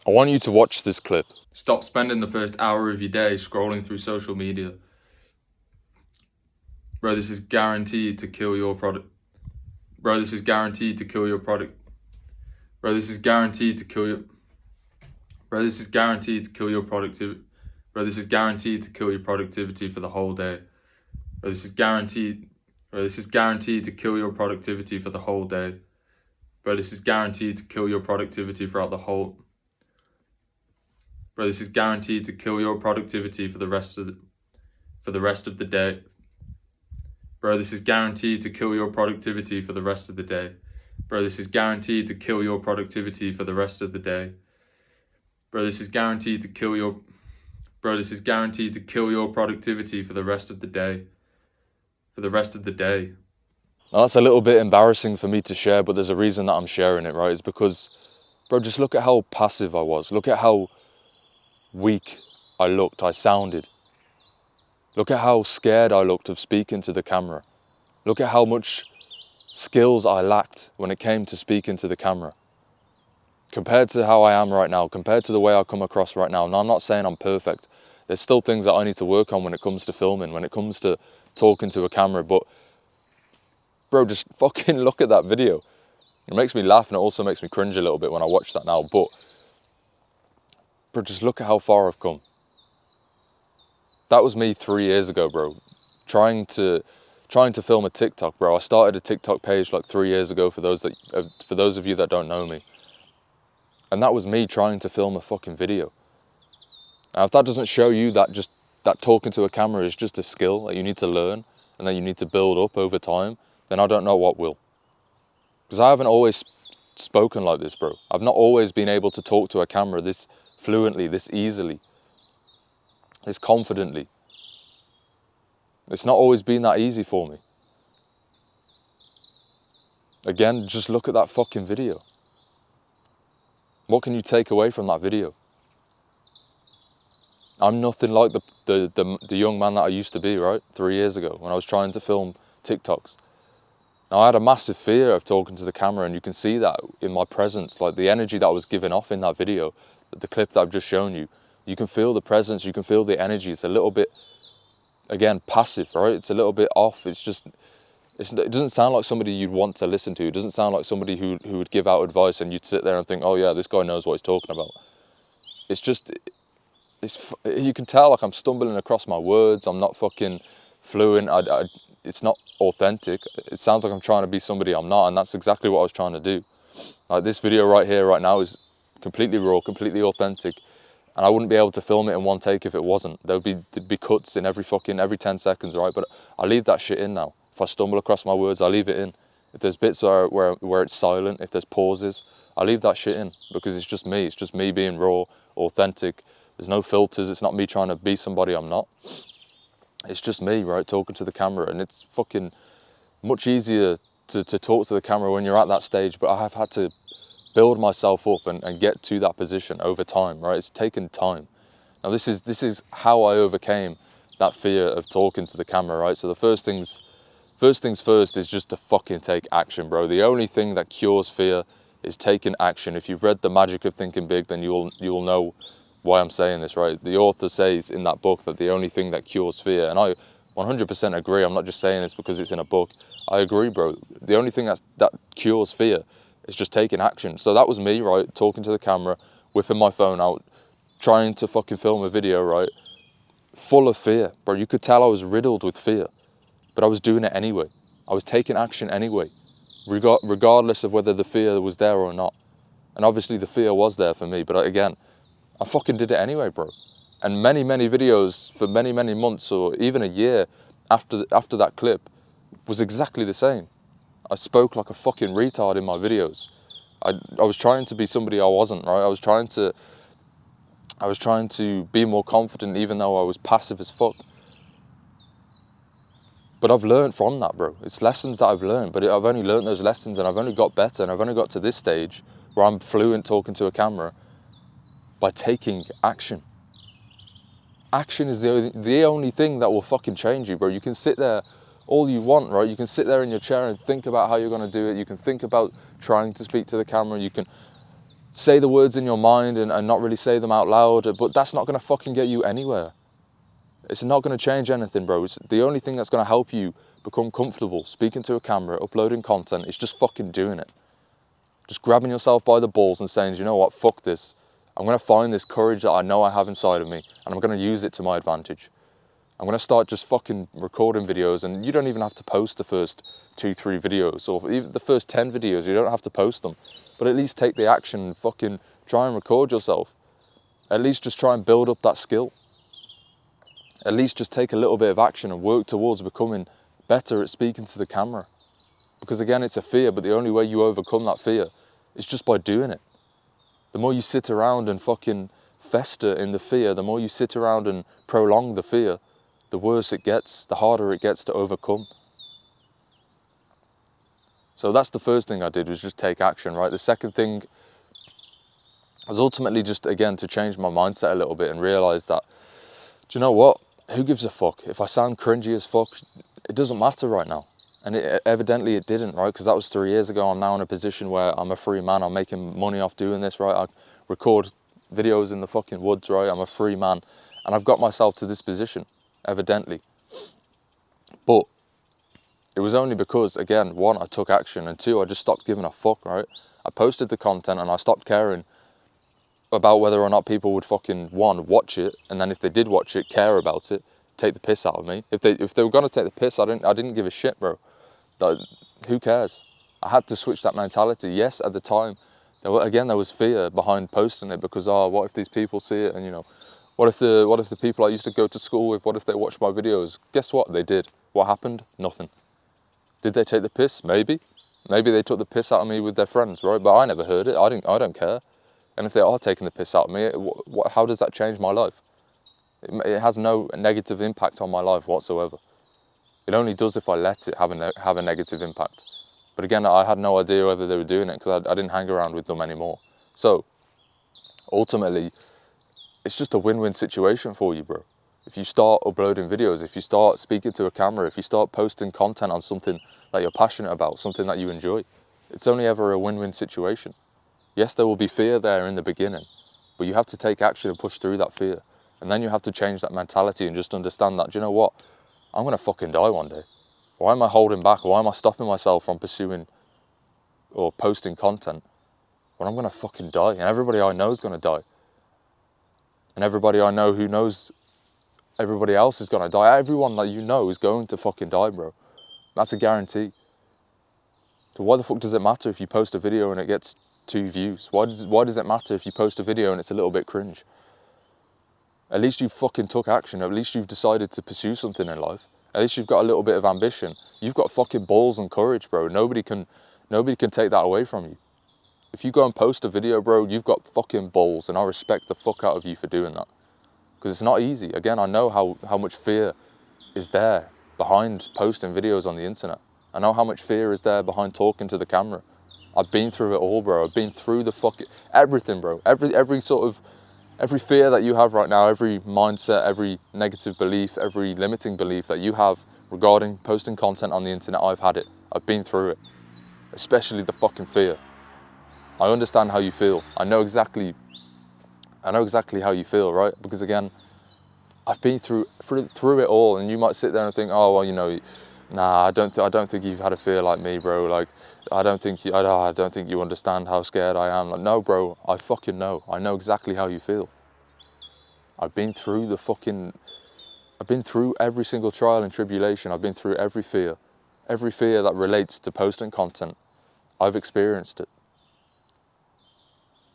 I want you to watch this clip. Stop spending the first hour of your day scrolling through social media. Bro, this is guaranteed to kill your product. Bro, this is guaranteed to kill your product. Bro, this is guaranteed to kill your... Bro, this is guaranteed to kill your productivity. Bro, this is guaranteed to kill your productivity for the whole day. Bro, this is guaranteed... Bro, this is guaranteed to kill your productivity for the whole day. Bro, this is guaranteed to kill your productivity throughout the whole... Bro, this is guaranteed to kill your productivity for the rest of the day. Bro, this is guaranteed to kill your productivity for the rest of the day. Bro, this is guaranteed to kill your productivity for the rest of the day. Bro, this is guaranteed to kill your... Bro, this is guaranteed to kill your productivity for the rest of the day. For the rest of the day. Now that's a little bit embarrassing for me to share, but there's a reason that I'm sharing it, right? It's because, bro, just look at how passive I was. Look at how weak I looked, I sounded. Look at how scared I looked of speaking to the camera. Look at how much skills I lacked when it came to speaking to the camera. Compared to how I am right now, compared to the way I come across right now. Now, I'm not saying I'm perfect. There's still things that I need to work on when it comes to filming, when it comes to talking to a camera, but bro, just fucking look at that video. It makes me laugh and it also makes me cringe a little bit when I watch that now, but bro, just look at how far I've come. That was me 3 years ago, bro. Trying to film a TikTok, bro. I started a TikTok page like 3 years ago for those of you that don't know me. And that was me trying to film a fucking video. Now, if that doesn't show you that that talking to a camera is just a skill that you need to learn and that you need to build up over time, then I don't know what will. Because I haven't always spoken like this, bro. I've not always been able to talk to a camera this fluently, this easily, this confidently. It's not always been that easy for me. Again, just look at that fucking video. What can you take away from that video? I'm nothing like the young man that I used to be, right? 3 years ago when I was trying to film TikToks. Now, I had a massive fear of talking to the camera, and you can see that in my presence, like the energy that I was giving off in that video, the clip that I've just shown you. You can feel the presence, you can feel the energy. It's a little bit, again, passive, right? It's a little bit off. It doesn't sound like somebody you'd want to listen to. It doesn't sound like somebody who would give out advice and you'd sit there and think, oh yeah, this guy knows what he's talking about. You can tell like I'm stumbling across my words. I'm not fucking fluent. It's not authentic. It sounds like I'm trying to be somebody I'm not, and that's exactly what I was trying to do. Like this video right here, right now is completely raw, completely authentic, and I wouldn't be able to film it in one take if it wasn't. There'd be cuts in every 10 seconds, right? But I leave that shit in now. If I stumble across my words, I leave it in. If there's bits where it's silent, if there's pauses, I leave that shit in because it's just me. It's just me being raw, authentic. There's no filters. It's not me trying to be somebody I'm not. It's just me, right, talking to the camera, and it's fucking much easier to talk to the camera when you're at that stage, but I have had to build myself up and get to that position over time, right? It's taken time. Now this is how I overcame that fear of talking to the camera, right? So the first things first is just to fucking take action, bro. The only thing that cures fear is taking action. If you've read The Magic of Thinking Big, then you'll know why I'm saying this, right? The author says in that book that the only thing that cures fear, and I 100% agree. I'm not just saying this because it's in a book. I agree, bro. The only thing that cures fear is just taking action. So that was me, right? Talking to the camera, whipping my phone out, trying to fucking film a video, right? Full of fear, bro. You could tell I was riddled with fear, but I was doing it anyway. I was taking action anyway, regardless of whether the fear was there or not. And obviously the fear was there for me, but again, I fucking did it anyway, bro. And many videos for many months or even a year after that clip was exactly the same. I spoke like a fucking retard in my videos. I was trying to be somebody I wasn't, right? I was trying to be more confident even though I was passive as fuck. But I've learned from that, bro. It's lessons that I've learned, but I've only learned those lessons and I've only got better, and I've only got to this stage where I'm fluent talking to a camera by taking action. Action is the only thing that will fucking change you, bro. You can sit there all you want, right? You can sit there in your chair and think about how you're going to do it. You can think about trying to speak to the camera. You can say the words in your mind and not really say them out loud, but that's not going to fucking get you anywhere. It's not going to change anything, bro. It's the only thing that's going to help you become comfortable speaking to a camera, uploading content, is just fucking doing it. Just grabbing yourself by the balls and saying, you know what, fuck this. I'm going to find this courage that I know I have inside of me, and I'm going to use it to my advantage. I'm going to start just fucking recording videos, and you don't even have to post the first 2-3 videos, or even the first 10 videos. You don't have to post them, but at least take the action and fucking try and record yourself. At least just try and build up that skill. At least just take a little bit of action and work towards becoming better at speaking to the camera. Because again, it's a fear, but the only way you overcome that fear is just by doing it. The more you sit around and fucking fester in the fear, the more you sit around and prolong the fear, the worse it gets, the harder it gets to overcome. So that's the first thing I did, was just take action, right? The second thing was ultimately just, again, to change my mindset a little bit and realise that, do you know what? Who gives a fuck? If I sound cringy as fuck, it doesn't matter right now. And evidently it didn't, right? Because that was 3 years ago. I'm now in a position where I'm a free man. I'm making money off doing this, right? I record videos in the fucking woods, right? I'm a free man. And I've got myself to this position, evidently. But it was only because, again, one, I took action, and two, I just stopped giving a fuck, right? I posted the content and I stopped caring about whether or not people would fucking, one, watch it, and then if they did watch it, care about it, take the piss out of me. If they were gonna take the piss, I didn't give a shit, bro. Who cares? I had to switch that mentality. Yes, at the time, there was fear behind posting it, because what if these people see it, and you know, what if the people I used to go to school with, what if they watched my videos? Guess what? They did. What happened? Nothing. Did they take the piss? Maybe. Maybe they took the piss out of me with their friends, right? But I never heard it. I don't care. And if they are taking the piss out of me, how does that change my life? It has no negative impact on my life whatsoever. It only does if I let it have a negative impact. But again, I had no idea whether they were doing it, because I didn't hang around with them anymore. So, ultimately, it's just a win-win situation for you, bro. If you start uploading videos, if you start speaking to a camera, if you start posting content on something that you're passionate about, something that you enjoy, it's only ever a win-win situation. Yes, there will be fear there in the beginning, but you have to take action and push through that fear. And then you have to change that mentality and just understand that, do you know what? I'm going to fucking die one day. Why am I holding back? Why am I stopping myself from pursuing or posting content when I'm going to fucking die? And everybody I know is going to die. And everybody I know who knows everybody else is going to die. Everyone that you know is going to fucking die, bro. That's a guarantee. So why the fuck does it matter if you post a video and it gets 2 views? Why does it matter if you post a video and it's a little bit cringe? At least you fucking took action. At least you've decided to pursue something in life. At least you've got a little bit of ambition. You've got fucking balls and courage, bro. Nobody can take that away from you. If you go and post a video, bro, you've got fucking balls, and I respect the fuck out of you for doing that. Because it's not easy. Again, I know how much fear is there behind posting videos on the internet. I know how much fear is there behind talking to the camera. I've been through it all, bro. I've been through the fucking everything, bro. Every fear that you have right now, every mindset, every negative belief, every limiting belief that you have regarding posting content on the internet, I've had it. I've been through it. Especially the fucking fear. I understand how you feel. I know exactly how you feel, right? Because again, I've been through it all, and you might sit there and think, oh well, you know, nah, I don't think you've had a fear like me, bro. Like, I don't think you understand how scared I am. Like, no, bro, I fucking know. I know exactly how you feel. I've been through every single trial and tribulation. I've been through every fear that relates to posting content. I've experienced it.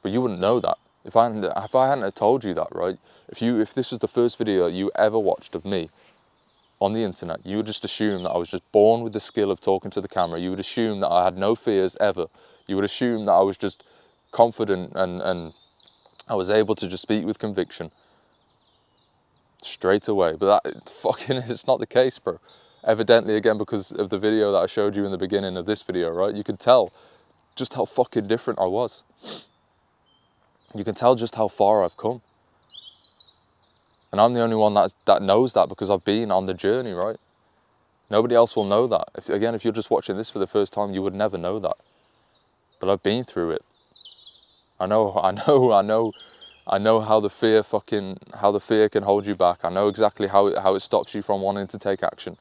But you wouldn't know that if I hadn't have told you that, right? If this was the first video that you ever watched of me on the internet, you would just assume that I was just born with the skill of talking to the camera. You would assume that I had no fears ever. You would assume that I was just confident and I was able to just speak with conviction straight away. But that fucking it's not the case, bro. Evidently, again, because of the video that I showed you in the beginning of this video, right? You can tell just how fucking different I was. You can tell just how far I've come. And I'm the only one that knows that, because I've been on the journey, right? Nobody else will know that. If you're just watching this for the first time, you would never know that. But I've been through it. I know how the fear can hold you back. I know exactly how it stops you from wanting to take action.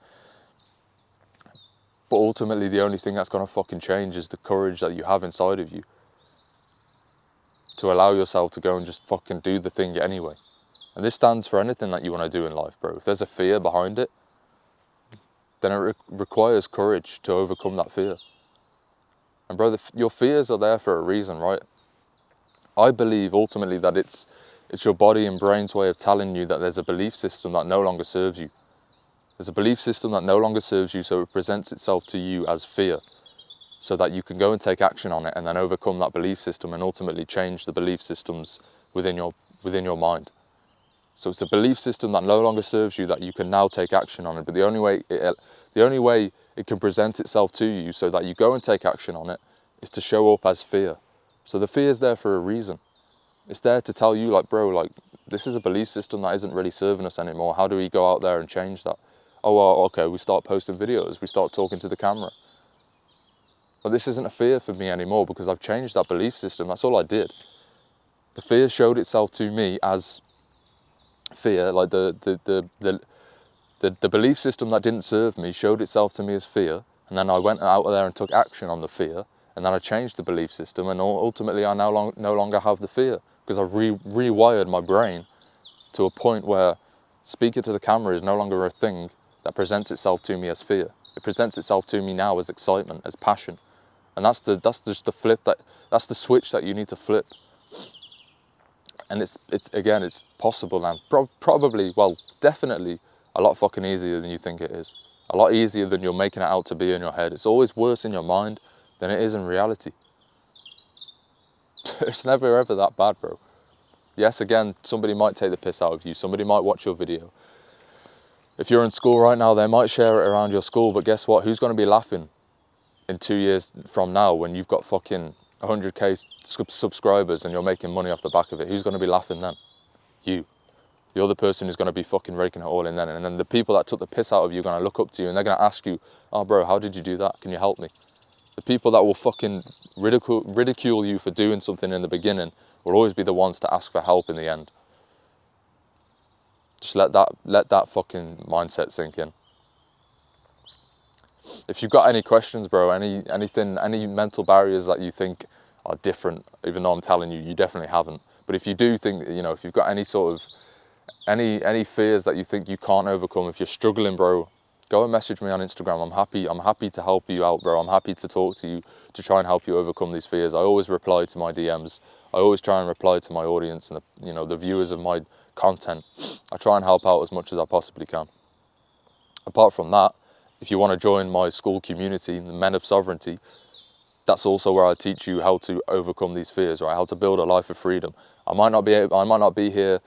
But ultimately, the only thing that's gonna fucking change is the courage that you have inside of you to allow yourself to go and just fucking do the thing anyway. And this stands for anything that you want to do in life, bro. If there's a fear behind it, then it requires courage to overcome that fear. And bro, your fears are there for a reason, right? I believe ultimately that it's your body and brain's way of telling you that there's a belief system that no longer serves you. There's a belief system that no longer serves you, so it presents itself to you as fear, so that you can go and take action on it and then overcome that belief system and ultimately change the belief systems within your mind. So it's a belief system that no longer serves you that you can now take action on it. But the only way it can present itself to you so that you go and take action on it is to show up as fear. So the fear is there for a reason. It's there to tell you, like, bro, like, this is a belief system that isn't really serving us anymore. How do we go out there and change that? Oh, well, okay, we start posting videos. We start talking to the camera. But this isn't a fear for me anymore because I've changed that belief system. That's all I did. The fear showed itself to me as fear, like the belief system that didn't serve me showed itself to me as fear, and then I went out there and took action on the fear, and then I changed the belief system, and ultimately I no longer have the fear because I've rewired my brain to a point where speaking to the camera is no longer a thing that presents itself to me as fear. It presents itself to me now as excitement, as passion, and that's just the flip that's the switch that you need to flip. And it's possible now. Probably, well, definitely a lot fucking easier than you think it is. A lot easier than you're making it out to be in your head. It's always worse in your mind than it is in reality. It's never ever that bad, bro. Yes, again, somebody might take the piss out of you. Somebody might watch your video. If you're in school right now, they might share it around your school, but guess what? Who's going to be laughing in 2 years from now when you've got fucking 100k subscribers and you're making money off the back of it? Who's going to be laughing then? You. You're the person who's going to be fucking raking it all in then. And then the people that took the piss out of you are going to look up to you and they're going to ask you, oh bro, how did you do that? Can you help me? The people that will fucking ridicule you for doing something in the beginning will always be the ones to ask for help in the end. Just let that fucking mindset sink in. If you've got any questions, bro, any mental barriers that you think are different, even though I'm telling you, you definitely haven't. But if you do think, you know, if you've got any sort of any fears that you think you can't overcome, if you're struggling, bro, go and message me on Instagram. I'm happy to help you out, bro. I'm happy to talk to you to try and help you overcome these fears. I always reply to my DMs. I always try and reply to my audience and the viewers of my content. I try and help out as much as I possibly can. Apart from that, if you want to join my school community, the Men of Sovereignty, that's also where I teach you how to overcome these fears, right? How to build a life of freedom. I might not be here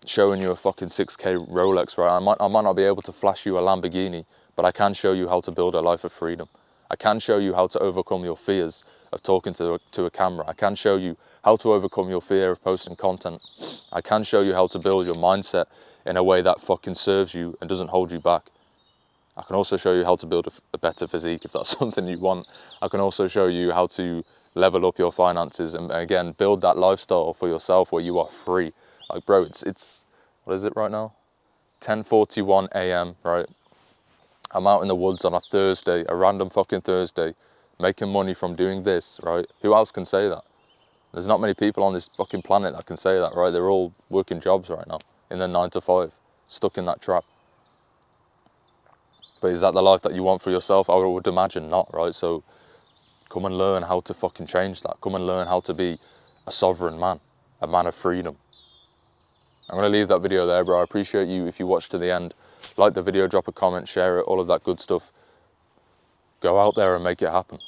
showing you a fucking 6k Rolex, right? I might not be able to flash you a Lamborghini, but I can show you how to build a life of freedom. I can show you how to overcome your fears of talking to a camera. I can show you how to overcome your fear of posting content. I can show you how to build your mindset in a way that fucking serves you and doesn't hold you back. I can also show you how to build a better physique if that's something you want. I can also show you how to level up your finances and again, build that lifestyle for yourself where you are free. Like, bro, it's what is it right now? 10:41 a.m., right? I'm out in the woods on a Thursday, a random fucking Thursday, making money from doing this, right? Who else can say that? There's not many people on this fucking planet that can say that, right? They're all working jobs right now in their 9 to 5, stuck in that trap. But is that the life that you want for yourself? I would imagine not, right? So come and learn how to fucking change that. Come and learn how to be a sovereign man, a man of freedom. I'm going to leave that video there, bro. I appreciate you if you watched to the end. Like the video, drop a comment, share it, all of that good stuff. Go out there and make it happen.